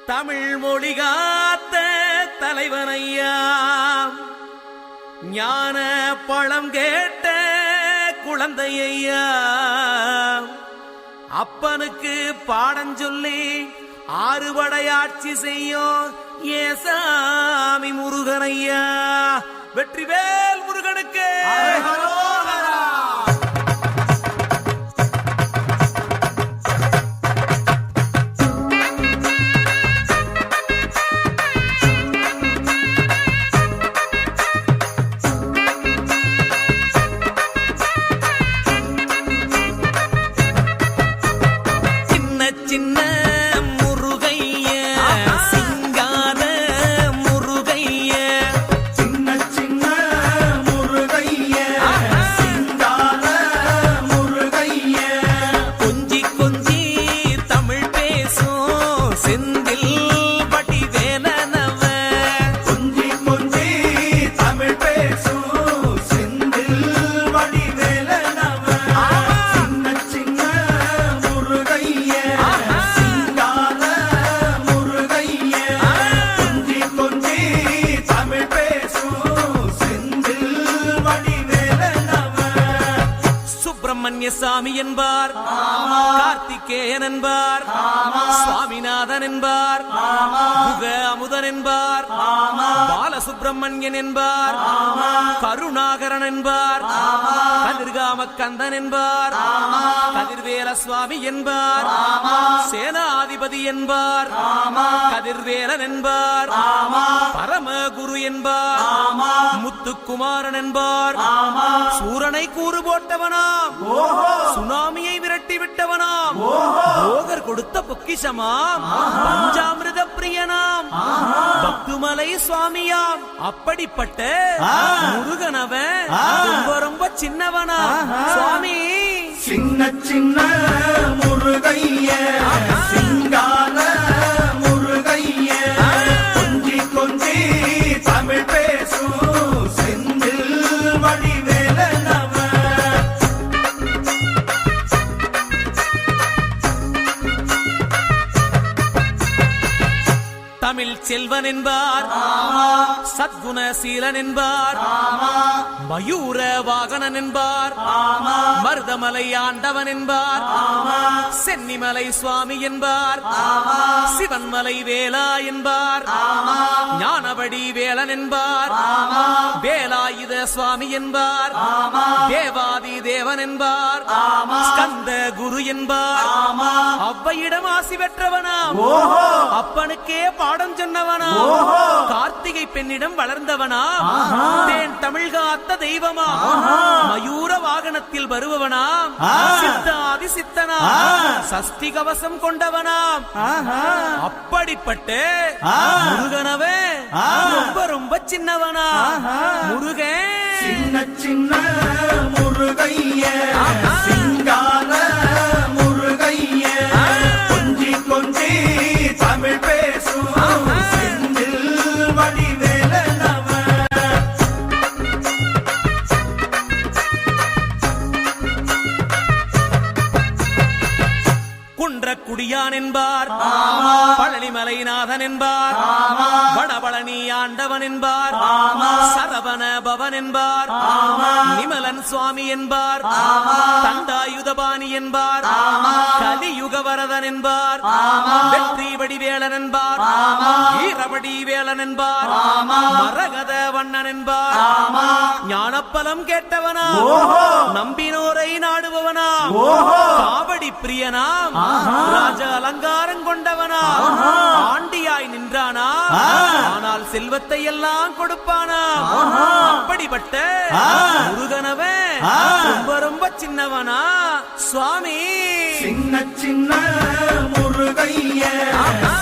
தமிழ் மொழி காத்த தலைவனையா, ஞான பழம் கேட்ட குழந்தையா, அப்பனுக்கு பாடம் சொல்லி ஆறுபடையாட்சி செய்யும் ஏசாமி முருகனையா. வெற்றிவேல் முருகனுக்கு சின்ன முருகைய, சிங்கார முருகைய, சின்ன சின்ன முருகைய, சிங்கார முருகைய, கொஞ்சி கொஞ்சி தமிழ் பேசும் செந்தில் வடிவேலனவ, கொஞ்சி கொஞ்சி தமிழ் பேசும் செந்தில் வடிவேலனவ, சின்ன சின்ன முருகைய, சிங்கார முருகைய, கொஞ்சி கொஞ்சி தமிழ் பேசும் செந்தில் வடிவேலனவ. சுப்பிரமணிய சாமி என்பார், கார்த்திகேயன் என்பார், சுவாமிநாதன் என்பார், முக அமுதன் என்பார், பாலசுப்பிரமணியன் என்பார், கருணாகரன் என்பார், கதிர்காம கந்தன் என்பார், கதிர்வேல சுவாமி என்பார், சேனாதிபதி என்பார், கதிர்வேலன் என்பார், பரமகுரு என்பார், முத்துக்குமாரன் என்பார், சூரனை கூறு போட்டவனாம், சுனாமியை விரட்டி விட்டவனாம், போகர் கொடுத்த பொக்கிஷமாம், பஞ்சாமிர்த பிரியனாம், பக்துமலை சுவாமியாம். அப்படிப்பட்ட முருகனவன் ரொம்ப ரொம்ப சின்னவனா சுவாமி. சின்ன சின்ன முருகைய, சிங்கார முருகைய, கொஞ்சி கொஞ்சி தமிழ் பேசும் செந்தில் வடிவேலனவ. தமிழ் செல்வன் என்பார், சத்குணசீலன் என்பார், மயூர வாகனன் என்பார், மருதமலை ஆண்டவன் என்பார், சென்னிமலை சுவாமி என்பார், சிவன்மலை வேலா என்பார், ஞானவடி வேலன் என்பார், வேலாயுத சுவாமி என்பார், தேவாதி தேவன் என்பார், ஸ்கந்த குரு என்பார், அவ்வையிடம் ஆசி பெற்றவனாம், அப்பனுக்கே பாடம் சொன்னவனா, கார்த்திகை பெண்ணிடம் வளர்ந்தவனா, தேன் தமிழ் காத்த தெய்வமா, மயூர வாகனத்தில் வருபவனாம், சித்தாதி சித்தனா, சஷ்டி கவசம் கொண்டவனாம். அப்படிப்பட்ட முருகனவே ரொம்ப ரொம்ப சின்னவனா முருகன். சின்ன சின்ன முருகைய, சிங்கார முருகைய, கொஞ்சி கொஞ்சி தமிழ் பேசும் செந்தில் வடிவேலனவ. குன்றக்குடியான் என்பார், பழனிமலைநாதன் என்பார், வடபழனி ஆண்டவன் என்பார், சரவண பவன் என்பார், நிமலன் சுவாமி என்பார், தண்டாயுதபாணி என்பார், கலியுக வரதன் என்பார், வெற்றி வடிவேலன் என்பார், வீரவடி வேலன் என்பார், மரகத வண்ணன் என்பார், ஞானப்பலம் கேட்டவனா, நம்பினோரை நாடுபவனா, காவடி பிரியனாம், ராஜ அலங்காரம் கொண்டவனா, ஆண்டியாய் நின்றானா, ஆனால் செல்வத்தை எல்லாம் கொடுப்பானா. அப்படிப்பட்ட முருகனவன் ரொம்ப ரொம்ப சின்னவனா சுவாமி. சின்ன சின்ன முருகைய,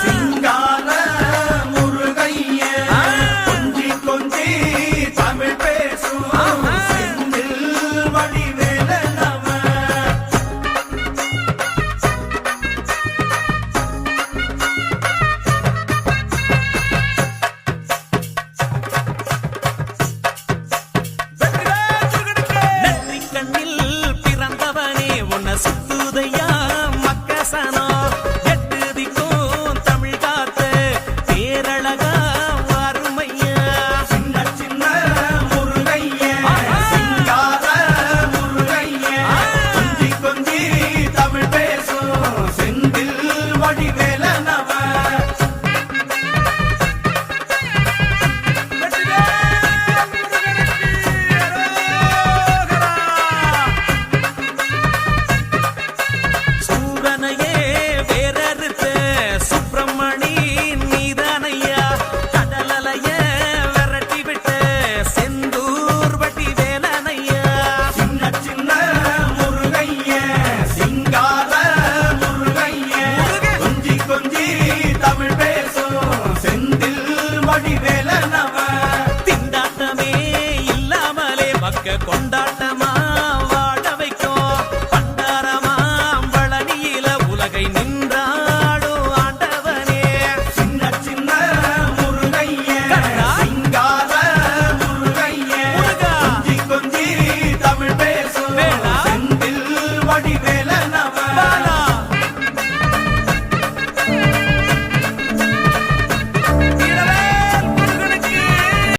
சிங்கார முருகைய, கொஞ்சி கொஞ்சி தமிழ் பேசும் செந்தில் வடிவேலனவ. நன்றி கண்ணில் பிறந்தவனே உன்னை சுத்துதையா மக்கசனா. தேரறுத்து